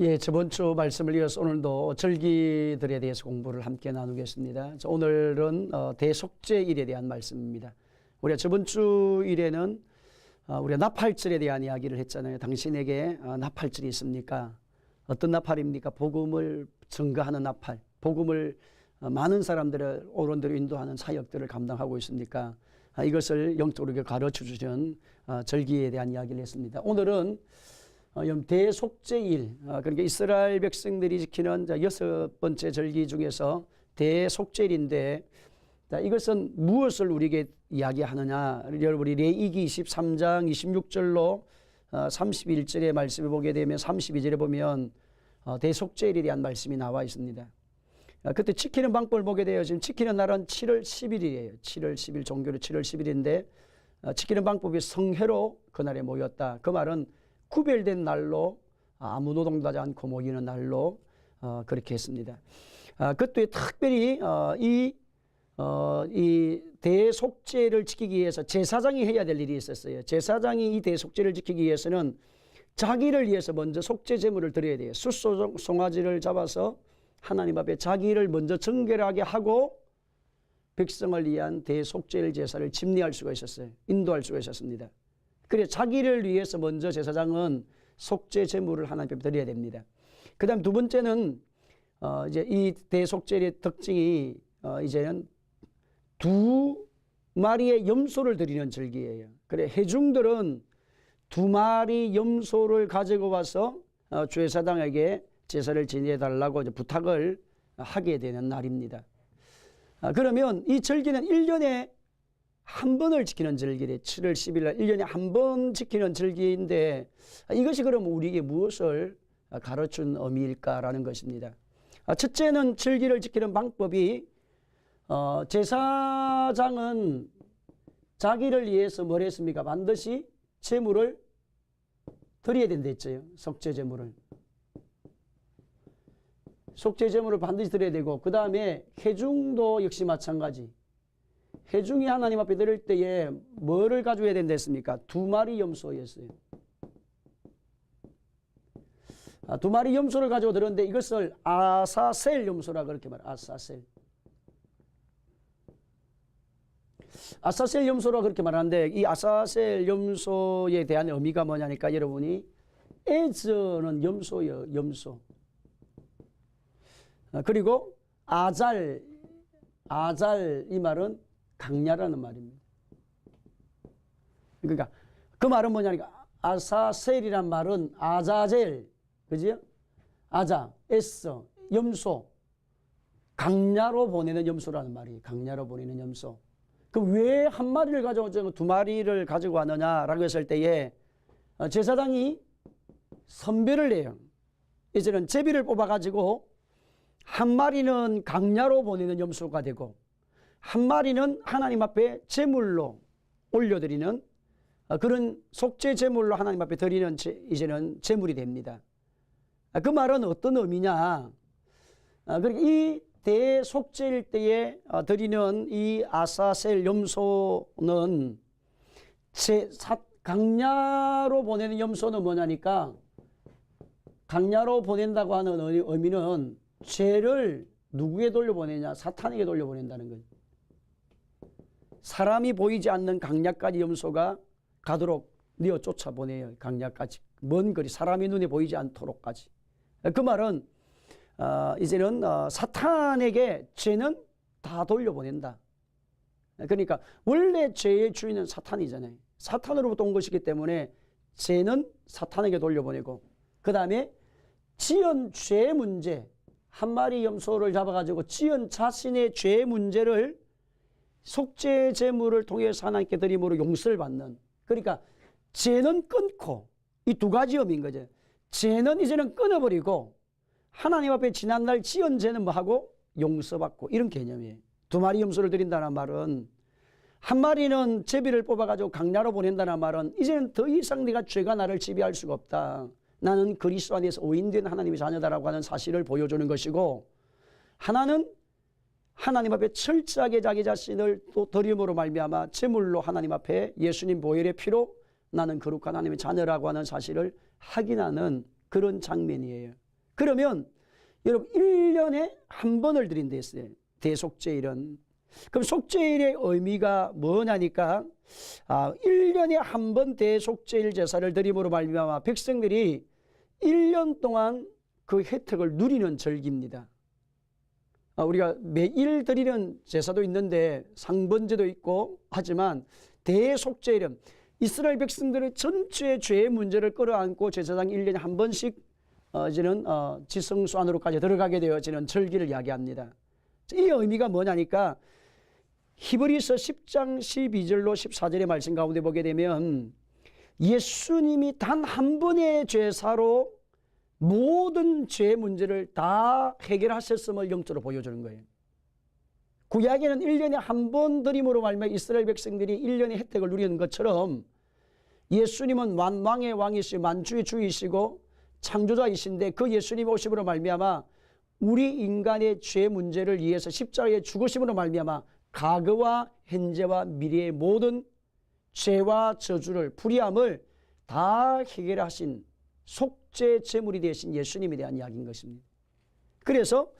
예, 저번 주 말씀을 이어서 오늘도 절기들에 대해서 공부를 함께 나누겠습니다. 오늘은 대속죄일에 대한 말씀입니다. 우리가 저번 주 일에는 우리가 나팔절에 대한 이야기를 했잖아요. 당신에게 나팔절이 있습니까? 어떤 나팔입니까? 복음을 증거하는 나팔, 복음을 많은 사람들을 옳은 대로 인도하는 사역들을 감당하고 있습니까? 이것을 영적으로 가르쳐 주시는 절기에 대한 이야기를 했습니다. 오늘은 대속죄일, 그러니까 이스라엘 백성들이 지키는 6번째 절기 중에서 대속죄일인데, 이것은 무엇을 우리에게 이야기하느냐? 우리 레위기 23장 26절로 31절의 말씀을 보게 되면 32절에 보면 대속죄일에 대한 말씀이 나와 있습니다. 그때 지키는 방법을 보게 되어 지금 지키는 날은 7월 10일이에요. 7월 10일, 종교로 7월 10일인데 지키는 방법이 성회로 그날에 모였다. 그 말은 구별된 날로, 아무 노동도 하지 않고 모이는 날로 그렇게 했습니다. 그때 특별히 이 대속죄를 지키기 위해서 제사장이 해야 될 일이 있었어요. 제사장이 이 대속죄를 지키기 위해서는 자기를 위해서 먼저 속죄 제물을 드려야 돼요. 숫소 송아지를 잡아서 하나님 앞에 자기를 먼저 정결하게 하고 백성을 위한 대속죄일 제사를 집례할 수가 있었어요. 인도할 수가 있었습니다. 그래 자기를 위해서 먼저 제사장은 속죄 제물을 하나님 앞에 드려야 됩니다. 그 다음 두 번째는 이제 이 대속죄의 특징이 이제는 2마리의 염소를 드리는 절기예요. 그래 회중들은 2마리 염소를 가지고 와서 제사장에게 제사를 지내달라고 부탁을 하게 되는 날입니다. 그러면 이 절기는 1년에 한 번을 지키는 절기래. 7월 10일 날 1년에 한 번 지키는 절기인데 이것이 그럼 우리에게 무엇을 가르친 의미일까라는 것입니다. 첫째는 절기를 지키는 방법이 제사장은 자기를 위해서 뭘 했습니까? 반드시 제물을 드려야 된다 했죠. 속죄 제물을. 속죄 제물을 반드시 드려야 되고 그 다음에 회중도 역시 마찬가지. 회중이 하나님 앞에 드릴 때에 뭐를 가져야 된다 했습니까? 2마리 염소였어요. 2마리 염소를 가지고 드렸는데 이것을 아사셀 염소라 그렇게 말해요. 아사셀 염소라 그렇게 말하는데 이 아사셀 염소에 대한 의미가 뭐냐니까 여러분이 에즈는 염소예요. 염소. 그리고 아잘 이 말은 강야라는 말입니다. 그러니까 그 말은 뭐냐니까 아사셀이란 말은 아자젤, 그죠? 아자, 에서, 염소, 강야로 보내는 염소라는 말이에요. 강야로 보내는 염소. 그럼 왜 한 마리를 가져오고 2마리를 가지고 왔느냐라고 했을 때에 제사장이 선별을 해요. 이제는 제비를 뽑아가지고 한 마리는 강야로 보내는 염소가 되고 한 마리는 하나님 앞에 제물로 올려드리는 그런 속죄 제물로 하나님 앞에 드리는 이제는 제물이 됩니다. 그 말은 어떤 의미냐? 그러니까 이 대속죄일 때에 드리는 이 아사셀 염소는 강야로 보내는 염소는 뭐냐니까 강야로 보낸다고 하는 의미는 죄를 누구에 돌려보내냐? 사탄에게 돌려보낸다는 거죠. 사람이 보이지 않는 강야까지 염소가 가도록 뉘어 쫓아보내요. 강야까지 먼 거리 사람의 눈에 보이지 않도록까지. 그 말은 이제는 사탄에게 죄는 다 돌려보낸다. 그러니까 원래 죄의 주인은 사탄이잖아요. 사탄으로부터 온 것이기 때문에 죄는 사탄에게 돌려보내고 그 다음에 지은 죄 문제 한 마리 염소를 잡아가지고 지은 자신의 죄 문제를 속죄 제물을 통해서 하나님께 드림으로 용서를 받는. 그러니까 죄는 끊고 이 2가지 의미인 거죠. 죄는 이제는 끊어버리고 하나님 앞에 지난날 지은 죄는 뭐하고 용서받고 이런 개념이에요. 2마리 염소를 드린다는 말은 한 마리는 제비를 뽑아가지고 강야로 보낸다는 말은 이제는 더 이상 내가 죄가 나를 지배할 수가 없다. 나는 그리스도 안에서 오인된 하나님의 자녀다라고 하는 사실을 보여주는 것이고 하나는 하나님 앞에 철저하게 자기 자신을 또 드림으로 말미암아 제물로 하나님 앞에 예수님 보혈의 피로 나는 거룩한 하나님의 자녀라고 하는 사실을 확인하는 그런 장면이에요. 그러면 여러분 1년에 한 번을 드린다 했어요. 대속죄일은. 그럼 속죄일의 의미가 뭐냐니까 1년에 한 번 대속죄일 제사를 드림으로 말미암아 백성들이 1년 동안 그 혜택을 누리는 절기입니다. 우리가 매일 드리는 제사도 있는데 상번제도 있고 하지만 대속죄일은 이스라엘 백성들의 전체의 죄의 문제를 끌어안고 제사장 1년에 한 번씩 이제는 지성소 안으로까지 들어가게 되어지는 절기를 이야기합니다. 이 의미가 뭐냐니까 히브리서 10장 12절로 14절의 말씀 가운데 보게 되면 예수님이 단 한 번의 제사로 모든 죄 문제를 다 해결하셨음을 영적으로 보여주는 거예요. 구약에는 1년에 한 번 드림으로 말미암아 이스라엘 백성들이 1년의 혜택을 누리는 것처럼 예수님은 만왕의 왕이시고 만주의 주이시고 창조자이신데 그 예수님 오심으로 말미암아 우리 인간의 죄 문제를 위해서 십자가에 죽으심으로 말미암아 과거와 현재와 미래의 모든 죄와 저주를 불의함을 다 해결하신 속죄 제물이 되신 예수님에 대한 이야기인 것입니다. 그래서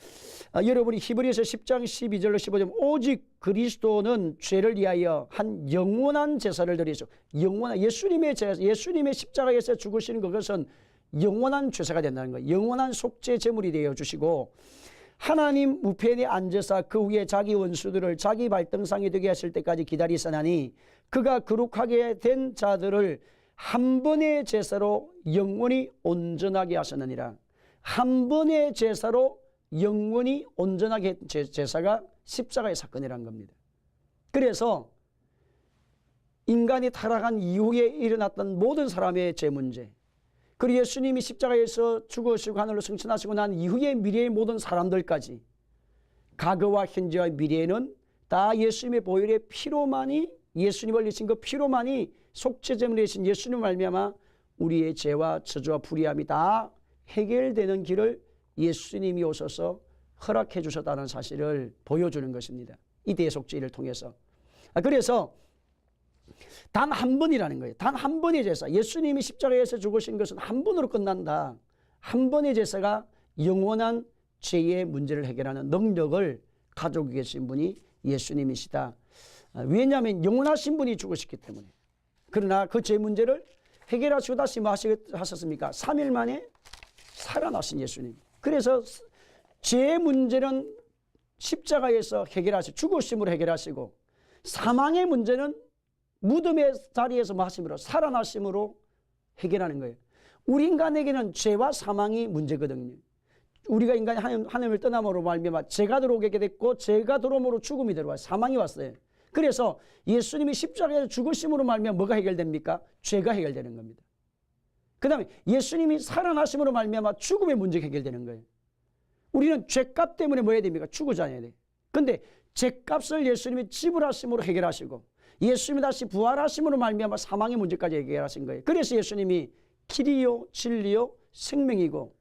여러분이 히브리서 10장 12절로 15절 오직 그리스도는 죄를 위하여 한 영원한 제사를 드리죠. 영원한 예수님의 제사, 예수님의 십자가에서 죽으시는 그것은 영원한 제사가 된다는 거예요. 영원한 속죄 제물이 되어 주시고 하나님 우편에 앉으사 그 위에 자기 원수들을 자기 발등상이 되게 하실 때까지 기다리사나니 그가 거룩하게 된 자들을 한 번의 제사로 영원히 온전하게 하셨느니라. 한 번의 제사로 영원히 온전하게 제사가 십자가의 사건이라는 겁니다. 그래서 인간이 타락한 이후에 일어났던 모든 사람의 죄 문제, 그리고 예수님이 십자가에서 죽으시고 하늘로 승천하시고 난 이후의 미래의 모든 사람들까지 과거와 현재와 미래에는 다 예수님의 보혈의 피로만이, 예수님을 흘리신 그 피로만이 속죄제물이 되신 예수님을 말미암아 우리의 죄와 저주와 불의함이 다 해결되는 길을 예수님이 오셔서 허락해 주셨다는 사실을 보여주는 것입니다. 이 대속죄를 통해서. 그래서 단 한 번이라는 거예요. 단 한 번의 제사. 예수님이 십자가에서 죽으신 것은 한 번으로 끝난다. 한 번의 제사가 영원한 죄의 문제를 해결하는 능력을 가지고 계신 분이 예수님이시다. 왜냐하면 영원하신 분이 죽으셨기 때문에. 그러나 그 죄 문제를 해결하시고 다시 뭐 하셨습니까? 3일 만에 살아나신 예수님. 그래서 죄 문제는 십자가에서 해결하시고 죽으심으로 해결하시고 사망의 문제는 무덤의 자리에서 마심으로 살아나심으로 해결하는 거예요. 우리 인간에게는 죄와 사망이 문제거든요. 우리가 인간이 하나님을 떠남으로 말미암아 죄가 들어오게 됐고 죄가 들어옴으로 죽음이 들어와요. 사망이 왔어요. 그래서 예수님이 십자가에서 죽으심으로 말미암아 뭐가 해결됩니까? 죄가 해결되는 겁니다. 그 다음에 예수님이 살아나심으로 말미암아 죽음의 문제가 해결되는 거예요. 우리는 죄값 때문에 뭐 해야 됩니까? 죽어져야 돼. 근데 죄값을 예수님이 지불하심으로 해결하시고 예수님이 다시 부활하심으로 말미암아 사망의 문제까지 해결하신 거예요. 그래서 예수님이 길이요 진리요 생명이고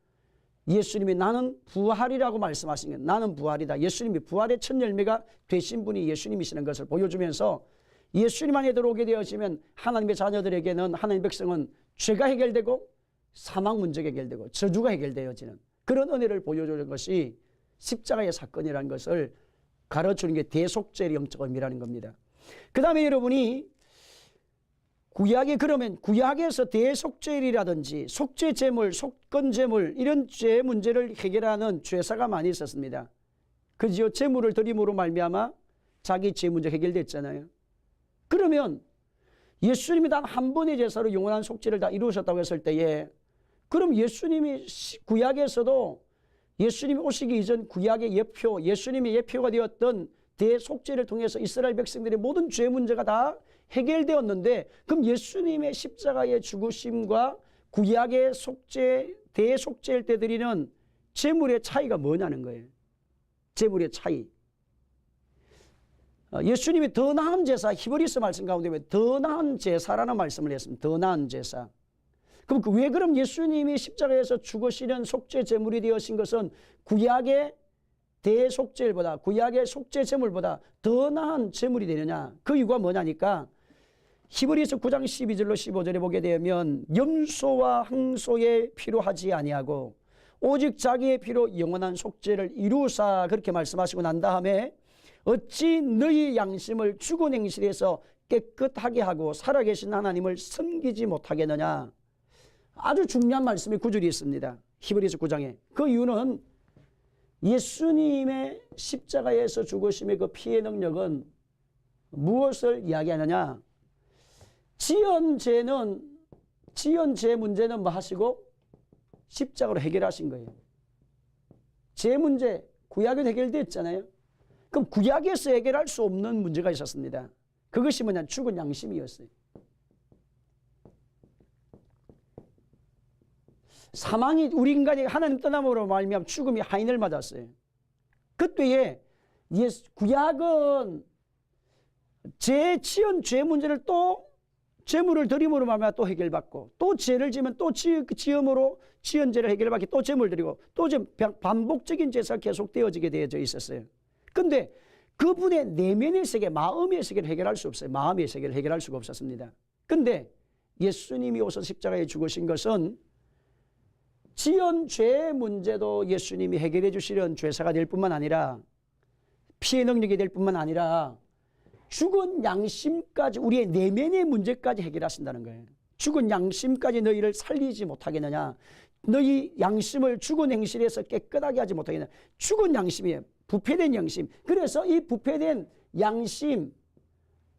예수님이 나는 부활이라고 말씀하신 거예요. 나는 부활이다. 예수님이 부활의 첫 열매가 되신 분이 예수님이시는 것을 보여주면서 예수님 안에 들어오게 되어지면 하나님의 자녀들에게는 하나님의 백성은 죄가 해결되고 사망 문제가 해결되고 저주가 해결되어지는 그런 은혜를 보여주는 것이 십자가의 사건이라는 것을 가르치는 게 대속죄의 영적 의미라는 겁니다. 그 다음에 여러분이 구약에 그러면 구약에서 대속죄일이라든지 속죄제물, 속건제물 이런 죄 문제를 해결하는 죄사가 많이 있었습니다. 그지요? 제물을 드림으로 말미암아 자기 죄 문제 해결됐잖아요. 그러면 예수님이 단 한 번의 제사로 영원한 속죄를 다 이루셨다고 했을 때에 그럼 예수님이 구약에서도 예수님이 오시기 이전 구약의 예표, 예수님의 예표가 되었던 대속죄를 통해서 이스라엘 백성들의 모든 죄 문제가 다 해결되었는데 그럼 예수님의 십자가의 죽으심과 구약의 속죄, 대속죄일 때 드리는 제물의 차이가 뭐냐는 거예요. 제물의 차이. 예수님이 더 나은 제사, 히브리서 말씀 가운데 왜 더 나은 제사라는 말씀을 했습니다. 더 나은 제사. 그럼 왜 그럼 예수님이 십자가에서 죽으시는 속죄 제물이 되어진 것은 구약의 대속죄보다 구약의 속죄 제물보다 더 나은 제물이 되느냐? 그 이유가 뭐냐니까 히브리서 9장 12절로 15절에 보게 되면 염소와 항소의 피로 하지 아니하고 오직 자기의 피로 영원한 속죄를 이루사 그렇게 말씀하시고 난 다음에 어찌 너희 양심을 죽은 행실에서 깨끗하게 하고 살아계신 하나님을 섬기지 못하겠느냐. 아주 중요한 말씀이 구절이 있습니다. 히브리서 9장에. 그 이유는 예수님의 십자가에서 죽으심의 그 피의 능력은 무엇을 이야기하느냐. 지연죄 문제는 뭐 하시고 십자가로 해결하신 거예요. 죄 문제 구약에도 해결됐잖아요. 그럼 구약에서 해결할 수 없는 문제가 있었습니다. 그것이 뭐냐? 죽은 양심이었어요. 사망이 우리 인간이 하나님 떠남으로 말미암아 죽음이 하인을 맞았어요. 그때에 구약은 죄 문제를 또 제물을 드림으로 말미암아 또 해결받고 또 죄를 지면 또 지음으로 지연죄를 해결받기 또 제물 드리고 또 반복적인 제사가 계속되어지게 되어져 있었어요. 근데 그분의 내면의 세계, 마음의 세계를 해결할 수 없어요. 마음의 세계를 해결할 수가 없었습니다. 근데 예수님이 오셔서 십자가에 죽으신 것은 지연죄 문제도 예수님이 해결해 주시려는 죄사가 될 뿐만 아니라 피해 능력이 될 뿐만 아니라 죽은 양심까지 우리의 내면의 문제까지 해결하신다는 거예요. 죽은 양심까지 너희를 살리지 못하겠느냐. 너희 양심을 죽은 행실에서 깨끗하게 하지 못하겠느냐. 죽은 양심이에요. 부패된 양심. 그래서 이 부패된 양심,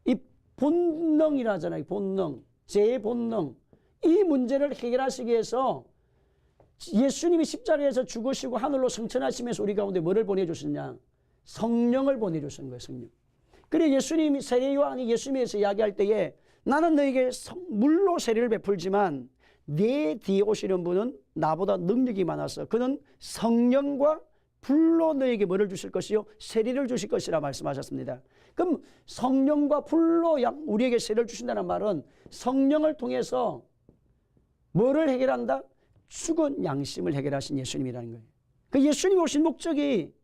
이 본능이라 하잖아요. 본능, 제 본능. 이 문제를 해결하시기 위해서 예수님이 십자가에서 죽으시고 하늘로 승천하시면서 우리 가운데 뭐를 보내주셨냐. 성령을 보내주신 거예요. 성령. 그래 예수님이 세례 요한이 예수님에서 이야기할 때에 나는 너에게 물로 세례를 베풀지만 내 뒤에 오시는 분은 나보다 능력이 많아서 그는 성령과 불로 너에게 뭐를 주실 것이요? 세례를 주실 것이라 말씀하셨습니다. 그럼 성령과 불로 우리에게 세례를 주신다는 말은 성령을 통해서 뭐를 해결한다? 죽은 양심을 해결하신 예수님이라는 거예요. 그 예수님이 오신 목적이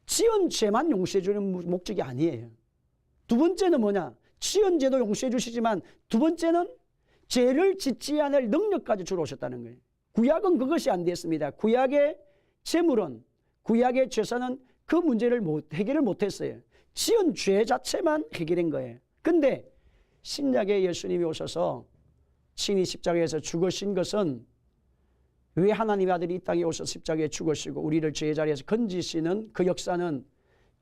지은 죄만 용서해 주는 목적이 아니에요. 두 번째는 뭐냐? 지은 죄도 용서해 주시지만 두 번째는 죄를 짓지 않을 능력까지 주러 오셨다는 거예요. 구약은 그것이 안 됐습니다. 구약의 제물은 구약의 죄사는 그 문제를 해결을 못했어요. 지은 죄 자체만 해결한 거예요. 근데 신약에 예수님이 오셔서 친히 십자가에서 죽으신 것은 왜 하나님의 아들이 이 땅에 오셔서 십자가에 죽으시고 우리를 죄의 자리에서 건지시는 그 역사는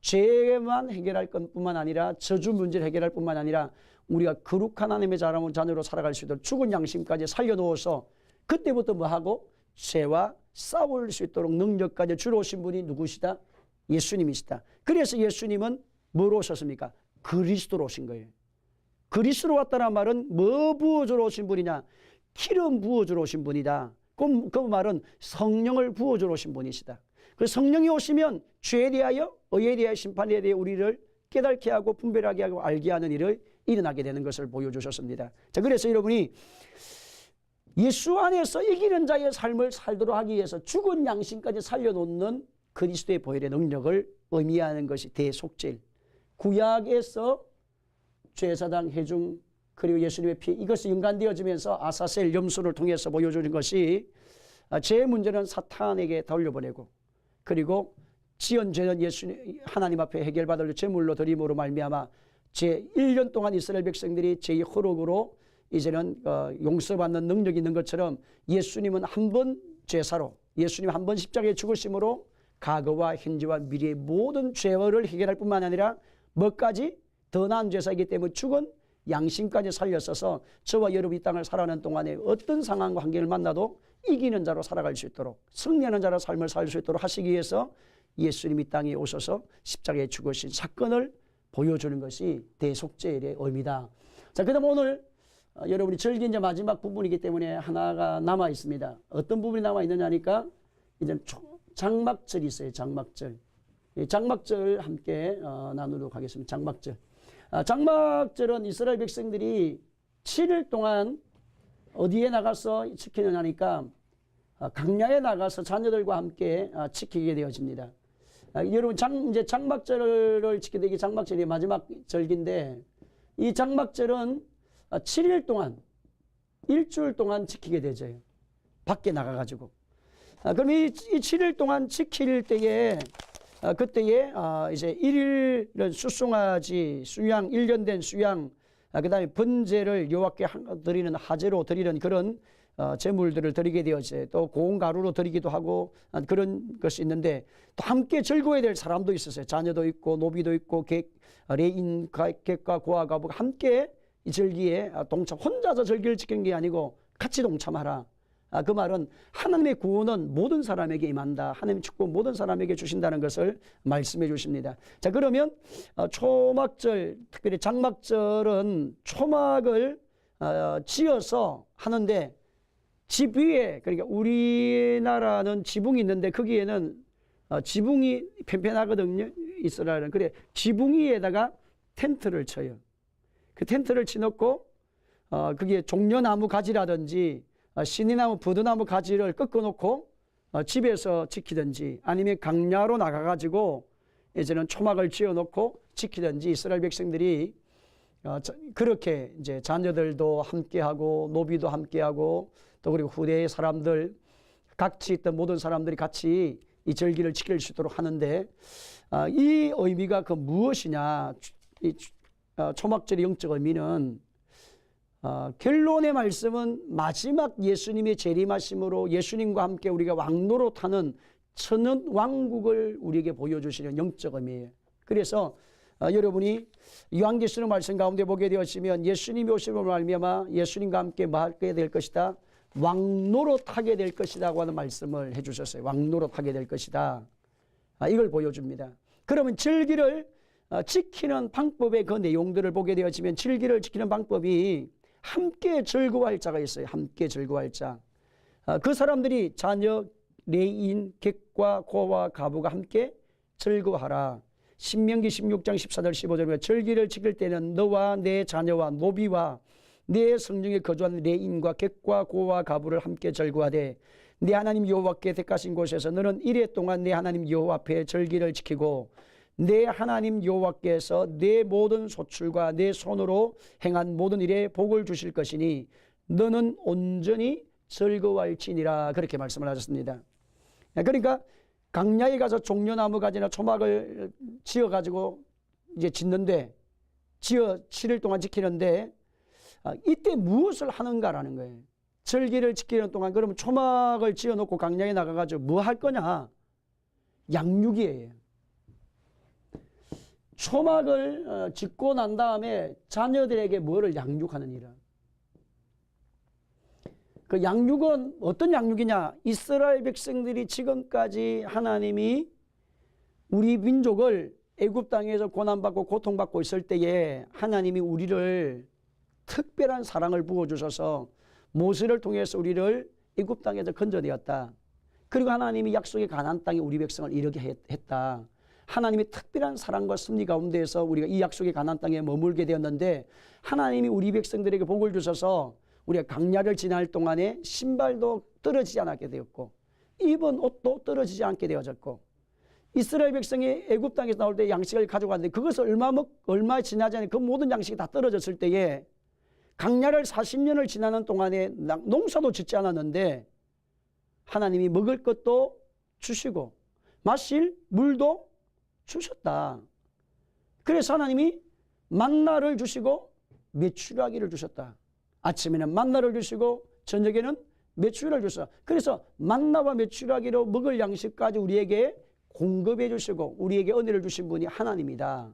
죄만 해결할 것뿐만 아니라 저주 문제를 해결할 뿐만 아니라 우리가 거룩한 하나님의 자녀로 살아갈 수 있도록 죽은 양심까지 살려놓아서 그때부터 뭐하고 죄와 싸울 수 있도록 능력까지 주러 오신 분이 누구시다? 예수님이시다. 그래서 예수님은 뭐로 오셨습니까? 그리스도로 오신 거예요. 그리스도로 왔다는 말은 뭐 부어주러 오신 분이냐? 기름 부어주러 오신 분이다. 그 말은 성령을 부어주러 오신 분이시다. 그 성령이 오시면 죄에 대하여 의에 대하여 심판에 대해 우리를 깨닫게 하고 분별하게 하고 알게 하는 일을 일어나게 되는 것을 보여주셨습니다. 자, 그래서 여러분이 예수 안에서 이기는 자의 삶을 살도록 하기 위해서 죽은 양심까지 살려놓는 그리스도의 보혈의 능력을 의미하는 것이 대속죄. 구약에서 죄사당 해중 그리고 예수님의 피 이것이 연관되어지면서 아사셀 염소를 통해서 보여주는 것이 죄의 문제는 사탄에게 돌려보내고 그리고 지은 죄는 예수님 하나님 앞에 해결받을 제물로 드림으로 말미암아 제 1년 동안 이스라엘 백성들이 죄의 허록으로 이제는 용서받는 능력이 있는 것처럼 예수님은 한 번 죄사로 예수님 한 번 십자가에 죽으심으로 과거와 현재와 미래의 모든 죄를 해결할 뿐만 아니라 뭐까지 더 나은 죄사이기 때문에 죽은 양심까지 살렸어서 저와 여러분 이 땅을 살아가는 동안에 어떤 상황과 환경을 만나도 이기는 자로 살아갈 수 있도록 승리하는 자로 삶을 살 수 있도록 하시기 위해서 예수님이 땅에 오셔서 십자가에 죽으신 사건을 보여주는 것이 대속죄의 의미다. 자, 그 다음 오늘 여러분이 절기 이제 마지막 부분이기 때문에 하나가 남아 있습니다. 어떤 부분이 남아 있느냐니까 이제 장막절이 있어요. 장막절. 장막절 함께 나누도록 하겠습니다. 장막절. 장막절은 이스라엘 백성들이 7일 동안 어디에 나가서 지키느냐니까 강야에 나가서 자녀들과 함께 지키게 되어집니다. 여러분 이제 장막절을 지키게 되기 장막절이 마지막 절기인데 이 장막절은 7일 동안 일주일 동안 지키게 되죠. 밖에 나가가지고. 그럼 이 7일 동안 지킬 때에 그때에 이제 1일은 수송아지, 수양, 1년 된 수양, 그 다음에 번제를 여호와께 드리는 하제로 드리는 그런 제물들을 드리게 되었어요. 또 고운 가루로 드리기도 하고 그런 것이 있는데 또 함께 즐거워야 될 사람도 있었어요. 자녀도 있고 노비도 있고 레인, 객과 고아, 가부가 함께 이 절기에 동참, 혼자서 절기를 지키는 게 아니고 같이 동참하라. 그 말은 하나님의 구원은 모든 사람에게 임한다. 하나님의 축복 모든 사람에게 주신다는 것을 말씀해 주십니다. 자, 그러면 초막절, 특별히 장막절은 초막을 지어서 하는데 집 위에, 그러니까 우리나라는 지붕이 있는데 거기에는 지붕이 편편하거든요. 이스라엘은. 그래 지붕 위에다가 텐트를 쳐요. 그 텐트를 치놓고 그게 종려나무 가지라든지 신이나무, 부드나무 가지를 꺾어놓고 집에서 지키든지 아니면 강야로 나가가지고 이제는 초막을 지어놓고 지키든지 이스라엘 백성들이 그렇게 이제 자녀들도 함께하고 노비도 함께하고 또 그리고 후대의 사람들 같이 있던 모든 사람들이 같이 이 절기를 지킬 수 있도록 하는데 이 의미가 그 무엇이냐? 이 초막절의 영적 의미는 결론의 말씀은 마지막 예수님의 재림하심으로 예수님과 함께 우리가 왕노릇하는 천원 왕국을 우리에게 보여주시는 영적 의미예요. 그래서 여러분이 요한계시록 말씀 가운데 보게 되었으면 예수님이 오심으로 말미암아 예수님과 함께 뭐 하게 될 것이다? 왕노릇하게 될 것이라고 하는 말씀을 해주셨어요. 왕노릇하게 될 것이다. 이걸 보여줍니다. 그러면 절기를 지키는 방법의 그 내용들을 보게 되었으면 절기를 지키는 방법이 함께 즐거워할 자가 있어요. 함께 즐거워할 자. 그 사람들이 자녀, 레인, 객과 고와 가부가 함께 즐거워하라. 신명기 16장 14절 15절에 절기를 지킬 때는 너와 내 자녀와 노비와 내 성중에 거주한 레인과 객과 고와 가부를 함께 즐거워하되 내 하나님 여호와께 택하신 곳에서 너는 이래 동안 내 하나님 여호와 앞에 절기를 지키고 내 하나님 여호와께서 내 모든 소출과 내 손으로 행한 모든 일에 복을 주실 것이니 너는 온전히 즐거워할지니라. 그렇게 말씀을 하셨습니다. 그러니까 강야에 가서 종려나무 가지나 초막을 지어가지고 이제 짓는데 7일 동안 지키는데 이때 무엇을 하는가라는 거예요. 절기를 지키는 동안 그러면 초막을 지어놓고 강야에 나가가지고 뭐 할 거냐? 양육이에요. 초막을 짓고 난 다음에 자녀들에게 뭐를 양육하는 일은 그 양육은 어떤 양육이냐? 이스라엘 백성들이 지금까지 하나님이 우리 민족을 애굽 땅에서 고난받고 고통받고 있을 때에 하나님이 우리를 특별한 사랑을 부어주셔서 모세를 통해서 우리를 애굽 땅에서 건져내었다. 그리고 하나님이 약속의 가나안 땅에 우리 백성을 이르게 했다. 하나님의 특별한 사랑과 섭리 가운데에서 우리가 이 약속의 가나안 땅에 머물게 되었는데 하나님이 우리 백성들에게 복을 주셔서 우리가 강야를 지날 동안에 신발도 떨어지지 않게 되었고 입은 옷도 떨어지지 않게 되어졌고 이스라엘 백성이 애굽 땅에서 나올 때 양식을 가져갔는데 그것을 얼마 지나지 않게 그 모든 양식이 다 떨어졌을 때에 강야를 40년을 지나는 동안에 농사도 짓지 않았는데 하나님이 먹을 것도 주시고 마실 물도 주셨다. 그래서 하나님이 만나를 주시고 메추라기를 주셨다. 아침에는 만나를 주시고 저녁에는 메추라기를 주셨다. 그래서 만나와 메추라기로 먹을 양식까지 우리에게 공급해 주시고 우리에게 은혜를 주신 분이 하나님이다.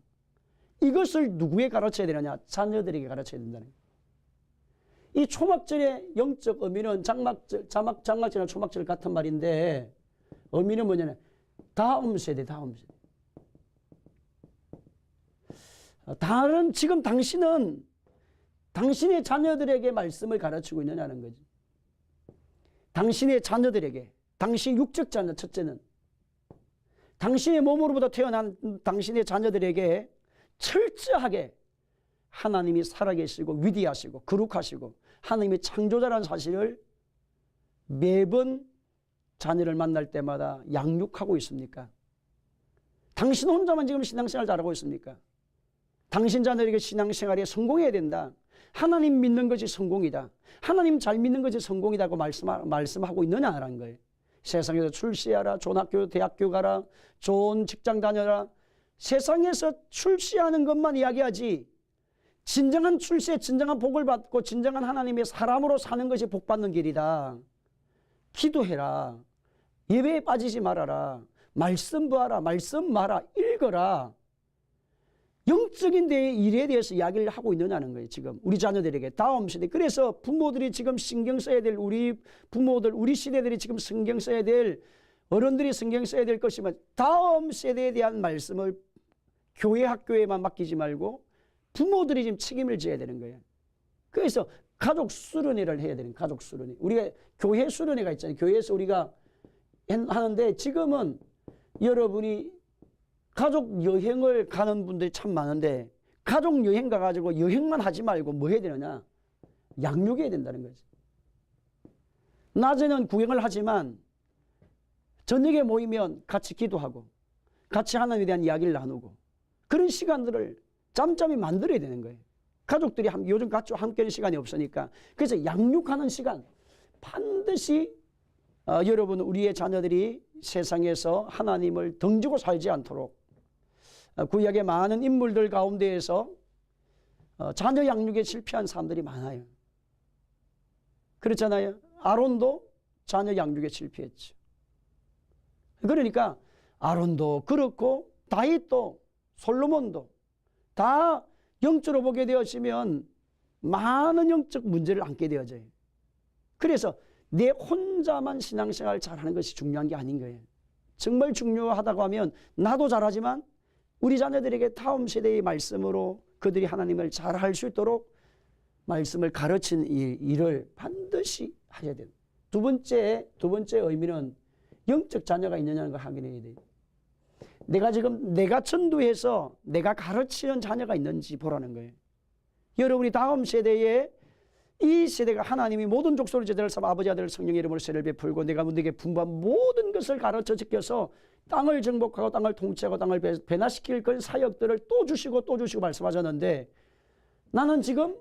이것을 누구에 가르쳐야 되느냐? 자녀들에게 가르쳐야 된다는 거예요. 이 초막절의 영적 의미는 장막절이나 초막절 같은 말인데 의미는 뭐냐면 다음 세대. 지금 당신은 당신의 자녀들에게 말씀을 가르치고 있느냐는 거지. 당신의 자녀들에게, 당신 육적 자녀 첫째는 당신의 몸으로부터 태어난 당신의 자녀들에게 철저하게 하나님이 살아계시고 위대하시고 거룩하시고 하나님의 창조자라는 사실을 매번 자녀를 만날 때마다 양육하고 있습니까? 당신 혼자만 지금 신앙생활 잘하고 있습니까? 당신 자녀에게 신앙생활에 성공해야 된다. 하나님 믿는 것이 성공이다. 하나님 잘 믿는 것이 성공이라고 말씀하고 있느냐라는 거예요. 세상에서 출세하라, 좋은 학교, 대학교 가라, 좋은 직장 다녀라. 세상에서 출세하는 것만 이야기하지, 진정한 출세, 진정한 복을 받고 진정한 하나님의 사람으로 사는 것이 복 받는 길이다. 기도해라. 예배에 빠지지 말아라. 말씀 보아라. 말씀 마라. 읽어라. 영적인 데의 일에 대해서 이야기를 하고 있느냐는 거예요. 지금 우리 자녀들에게, 다음 세대. 그래서 부모들이 지금 신경 써야 될, 우리 부모들, 우리 시대들이 지금 신경 써야 될, 어른들이 신경 써야 될 것이면 다음 세대에 대한 말씀을 교회 학교에만 맡기지 말고 부모들이 지금 책임을 져야 되는 거예요. 그래서 가족 수련회를 해야 되는, 가족 수련회. 우리가 교회 수련회가 있잖아요. 교회에서 우리가 하는데, 지금은 여러분이 가족 여행을 가는 분들이 참 많은데, 가족 여행 가가지고 여행만 하지 말고 뭐 해야 되느냐? 양육해야 된다는 거지. 낮에는 구경을 하지만 저녁에 모이면 같이 기도하고 같이 하나님에 대한 이야기를 나누고 그런 시간들을 짬짬이 만들어야 되는 거예요. 가족들이 요즘 같이 함께하는 시간이 없으니까. 그래서 양육하는 시간 반드시 여러분, 우리의 자녀들이 세상에서 하나님을 등지고 살지 않도록, 구약의 많은 인물들 가운데에서 자녀 양육에 실패한 사람들이 많아요. 그렇잖아요. 아론도 자녀 양육에 실패했죠. 그러니까 아론도 그렇고 다윗도 솔로몬도 다 영적으로 보게 되어지면 많은 영적 문제를 안게 되어져요. 그래서 내 혼자만 신앙생활 잘하는 것이 중요한 게 아닌 거예요. 정말 중요하다고 하면 나도 잘하지만 우리 자녀들에게 다음 세대의 말씀으로 그들이 하나님을 잘 할 수 있도록 말씀을 가르치는 일을 반드시 하셔야 돼요. 두 번째 의미는 영적 자녀가 있느냐는 걸 확인해야 돼요. 내가 전도해서 내가 가르치는 자녀가 있는지 보라는 거예요. 여러분이 다음 세대에, 이 세대가 하나님이 모든 족속을 제자를 삼아 아버지 아들 성령의 이름으로 세를 베풀고 내가 너에게 분부한 모든 것을 가르쳐 지켜서 땅을 정복하고 땅을 통치하고 땅을 변화시킬 그런 사역들을 또 주시고 말씀하셨는데, 나는 지금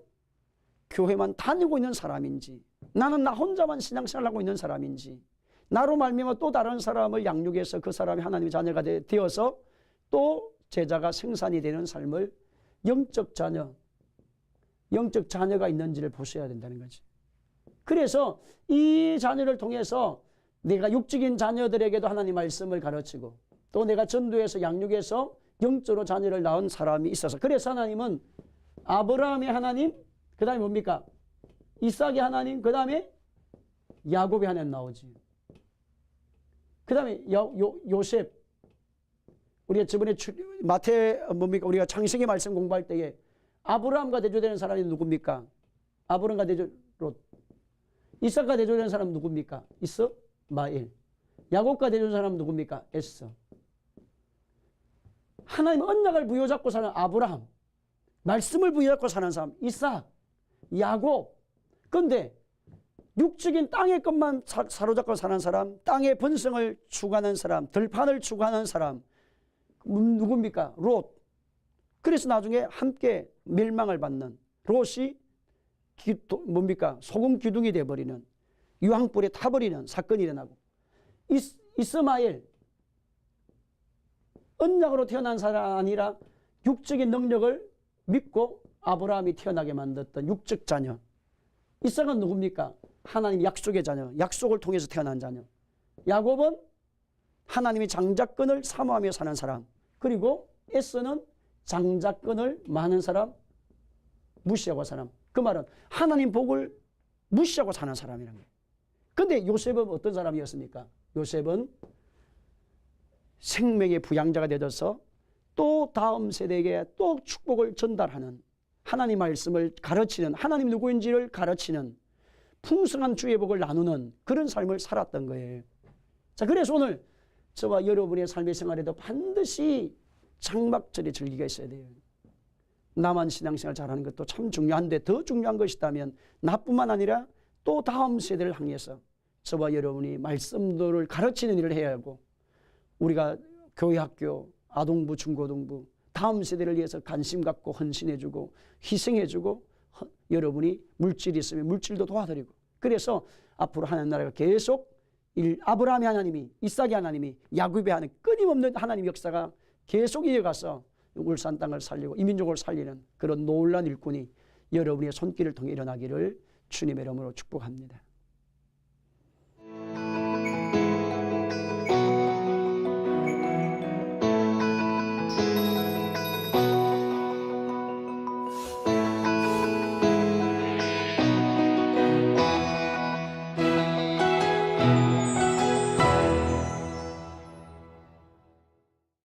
교회만 다니고 있는 사람인지, 나는 나 혼자만 신앙생활을 하고 있는 사람인지, 나로 말미암아 또 다른 사람을 양육해서 그 사람이 하나님의 자녀가 되어서 또 제자가 생산이 되는 삶을, 영적 자녀가 있는지를 보셔야 된다는 거지. 그래서 이 자녀를 통해서 내가 육적인 자녀들에게도 하나님 말씀을 가르치고 또 내가 전도해서 양육해서 영적으로 자녀를 낳은 사람이 있어서, 그래서 하나님은 아브라함의 하나님, 그 다음에 뭡니까? 이삭의 하나님, 그 다음에 야곱의 하나님 나오지. 그 다음에 요셉. 우리가 저번에 우리가 창세기 말씀 공부할 때에 아브라함과 대조되는 사람이 누굽니까? 아브라함과 롯. 이삭과 대조되는 사람은 누굽니까? 이스마엘. 야곱과 대조되는 사람은 누굽니까? 에서. 하나님 언약을 부여잡고 사는 아브라함, 말씀을 부여잡고 사는 사람 이삭, 야곱. 그런데 육적인 땅의 것만 사로잡고 사는 사람, 땅의 번성을 추구하는 사람, 들판을 추구하는 사람 누굽니까? 롯. 그래서 나중에 함께 멸망을 받는 롯이 뭡니까? 소금 기둥이 되어버리는, 유황불에 타버리는 사건이 일어나고, 이스마엘, 언약으로 태어난 사람이 아니라 육적인 능력을 믿고 아브라함이 태어나게 만들었던 육적 자녀. 이삭은 누굽니까? 하나님 약속의 자녀, 약속을 통해서 태어난 자녀. 야곱은 하나님의 장자권을 사모하며 사는 사람. 그리고 에서는 장자권을 많은 사람, 무시하고 사람. 그 말은 하나님 복을 무시하고 사는 사람이라는 거예요. 그런데 요셉은 어떤 사람이었습니까? 요셉은 생명의 부양자가 되어서 또 다음 세대에게 또 축복을 전달하는, 하나님 말씀을 가르치는, 하나님 누구인지를 가르치는, 풍성한 주의 복을 나누는 그런 삶을 살았던 거예요. 자, 그래서 오늘 저와 여러분의 삶의 생활에도 반드시 장막절이 절기가 있어야 돼요. 나만 신앙생활 잘하는 것도 참 중요한데, 더 중요한 것이 있다면 나뿐만 아니라 또 다음 세대를 향해서 저와 여러분이 말씀들을 가르치는 일을 해야 하고, 우리가 교회 학교, 아동부, 중고등부, 다음 세대를 위해서 관심 갖고 헌신해주고 희생해주고 여러분이 물질이 있으면 물질도 도와드리고 그래서 앞으로 하나님 나라가 계속 아브라함의 하나님이 이삭의 하나님이 야곱의 하나님 끊임없는 하나님 역사가 계속 이어가서 울산 땅을 살리고 이민족을 살리는 그런 놀라운 일꾼이 여러분의 손길을 통해 일어나기를 주님의 이름으로 축복합니다.